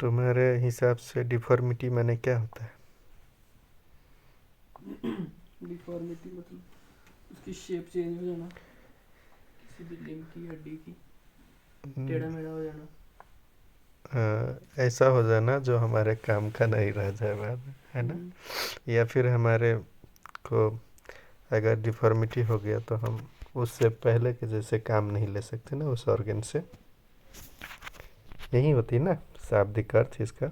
तुम्हारे हिसाब से डिफॉर्मिटी माने क्या होता है? डिफॉर्मिटी मतलब उसकी शेप चेंज हो जाना, किसी भी लिम्ब की, हड्डी की टेढ़ा मेढ़ा हो जाना। ऐसा हो जाना जो हमारे काम का नहीं रह जाए बाद में, है ना? या फिर हमारे को अगर डिफॉर्मिटी हो गया तो हम उससे पहले के जैसे काम नहीं ले सकते ना उस ऑर्गन से। यही होती ना शाब्दिक अर्थ इसका।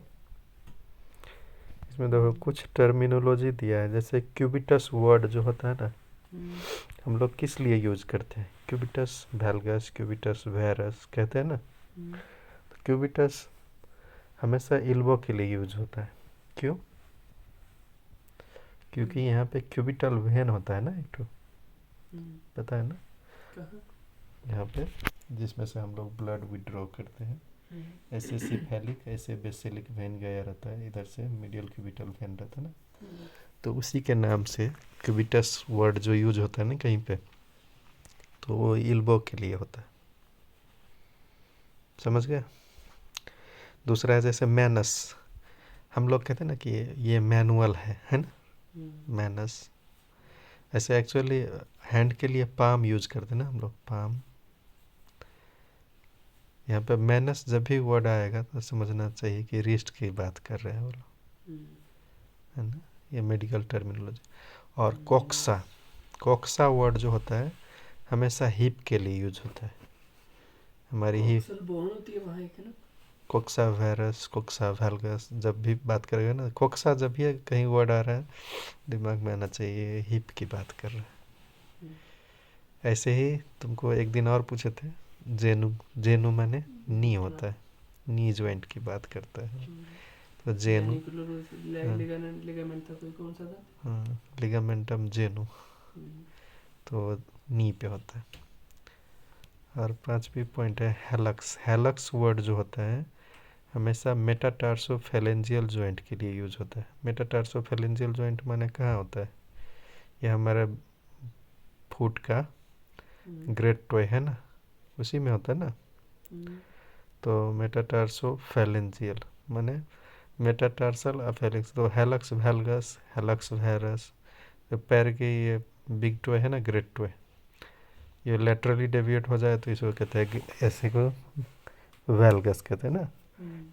इसमें देखो कुछ टर्मिनोलॉजी दिया है, जैसे क्यूबिटस वर्ड जो होता है ना, हम लोग किस लिए यूज करते हैं? क्यूबिटस वैल्गस, क्यूबिटस वेरस कहते हैं ना। तो क्यूबिटस हमेशा इल्बो के लिए यूज होता है। क्यों? क्योंकि यहाँ पे क्यूबिटल वेन होता है ना एक तो, पता है ना? यहाँ पे जिसमें से हम लोग ब्लड विड्रॉ करते हैं, ऐसे सिफेलिक ऐसे बेसिलिक वेन गया रहता है, इधर से मीडियल क्यूबिटल वेन रहता है ना। तो उसी के नाम से क्यूबिटस वर्ड जो यूज होता है ना कहीं पे, तो वो इल्बो के लिए होता है। समझ गया? दूसरा है जैसे मैनस, हम लोग कहते हैं ना कि ये मैनुअल है ना, मैनस। ऐसे एक्चुअली हैंड के लिए पाम यूज करते हैं ना हम लोग, पाम। यहाँ पे मैनस जब भी वर्ड आएगा तो समझना चाहिए कि रिस्ट की बात कर रहे हैं वो लोग, है ना? ये मेडिकल टर्मिनोलॉजी। और कोक्सा, कोक्सा वर्ड जो होता है हमेशा हिप के लिए यूज होता है। हमारी ही बोन होती है वहाँ एक, है ना? कोक्सा वायरस, कोक्सा वैल्गस, जब भी बात करेगा ना कोक्सा, जब भी कहीं वर्ड आ रहा है दिमाग में आना चाहिए हिप की बात कर रहा है। ऐसे ही तुमको एक दिन और पूछे थे, जेनु, जेनु माने नी होता है, नी ज्वाइंट की बात करता है। तो जेनु, लिगामेंट था कोई, कौन सा था? हाँ, लिगामेंटम जेनु, तो नी पे होता है। और पांचवी पॉइंट है हेलक्स। हेलक्स वर्ड जो होता है हमेशा मेटाटार्सोफेलेंजियल जॉइंट के लिए यूज होता है। मेटाटार्सोफेलेंजियल जॉइंट माने कहाँ होता है? ये हमारे फुट का ग्रेट टॉय है ना, उसी में होता है ना। तो मेटाटार्सोफेलेंजियल माने मेटाटार्सल अफेलिक्स। तो हेलक्स वैल्गस, हेलक्स वैरस, जो पैर के ये बिग टॉय है ना, ग्रेट टॉय, ये लेटरली डेविएट हो जाए तो इसको कहते हैं, ऐसे को वैल्गस कहते हैं ना।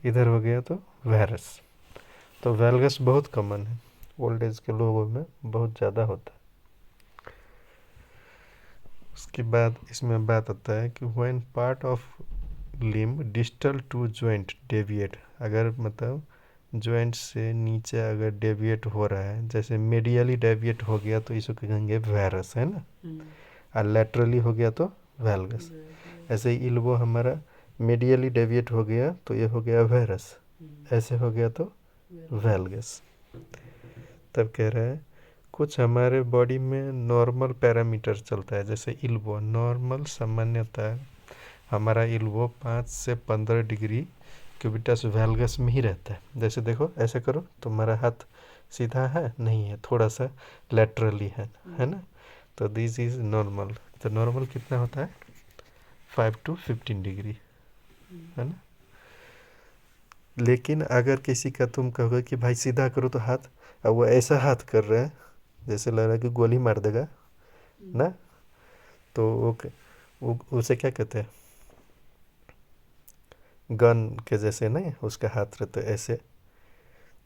इधर हो गया तो वैरस। तो वैल्गस बहुत कॉमन है, ओल्ड एज के लोगों में बहुत ज़्यादा होता है। उसके बाद इसमें बात आता है कि when part of limb distal to joint deviate, अगर मतलब जॉइंट से नीचे अगर डेविएट हो रहा है, जैसे मेडियली डेविएट हो गया तो इसको कहेंगे वैरस, है ना। और लेटरली हो गया तो वैल्गस। ऐसे ही इल्बो हमारा मेडियली डेविएट हो गया तो ये हो गया वैरस, ऐसे हो गया तो वैल्गस। तब कह रहा है कुछ हमारे बॉडी में नॉर्मल पैरामीटर चलता है, जैसे इल्बो नॉर्मल सामान्यता हमारा इल्बो 5 से 15 डिग्री क्यूबिटस वैल्गस में ही रहता है। जैसे देखो ऐसे करो, तुम्हारा हाथ सीधा है नहीं है, थोड़ा सा लेटरली है ना। तो दिस इज नॉर्मल। तो नॉर्मल कितना होता है? 5 to 15 डिग्री, है ना। लेकिन अगर किसी का तुम कहोगे कि भाई सीधा करो तो हाथ, अब वो ऐसा हाथ कर रहा है जैसे लग रहा है कि गोली मार देगा ना, तो वो उसे क्या कहते हैं? गन के जैसे नहीं उसका हाथ रहता है ऐसे।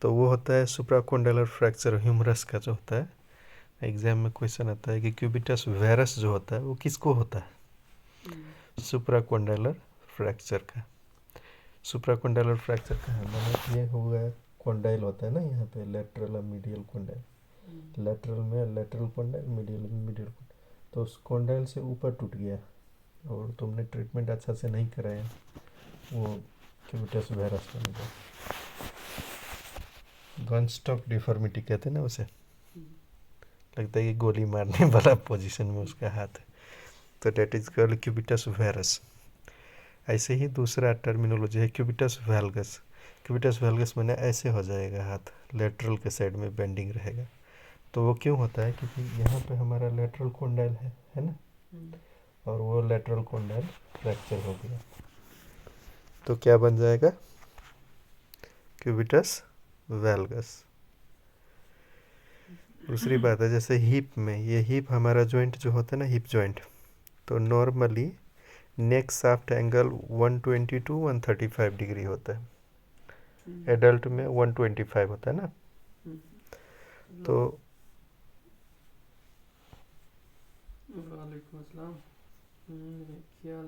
तो वो होता है सुप्राकोंडाइलर फ्रैक्चर ह्यूमरस का जो होता है। एग्जाम में क्वेश्चन आता है कि क्यूबिटस वेरस जो होता है वो किसको होता है? सुप्राकोंडाइलर फ्रैक्चर का। सुप्राकोंडाइलर फ्रैक्चर का है मतलब ये हो गया, कोंडाइल होता है ना यहाँ पे, लेटरल और मीडियल कोंडाइल। लेटरल में लेटरल कोंडाइल, मीडियल में मीडियल कोंडाइल। तो उस कोंडाइल से ऊपर टूट गया और तुमने ट्रीटमेंट अच्छा से नहीं कराया, वो क्यूबिटस वेरस बन गया। गन स्टॉक डिफॉर्मिटी कहते हैं ना उसे, लगता है कि गोली मारने वाला पोजीशन में उसका हाथ है, तो that is called cubitus varus. ऐसे ही दूसरा टर्मिनोलॉजी है क्यूबिटस वैल्गस। क्यूबिटस वैल्गस माने ऐसे हो जाएगा हाथ, लेटरल के साइड में बेंडिंग रहेगा। तो वो क्यों होता है? क्योंकि यहाँ पे हमारा लेटरल कोंडाइल है ना, और वो लेटरल कोंडाइल फ्रैक्चर हो गया। तो क्या बन जाएगा, क्यूबिटस वैल्गस। दूसरी बात है जैसे हिप में, ये हिप हमारा जॉइंट जो होता है ना, हिप जॉइंट, तो normally neck shaft angle 120 to 135 degree होता है। एडल्ट में 125 होता है ना। तो वालेकुम अस्सलाम। ख्याल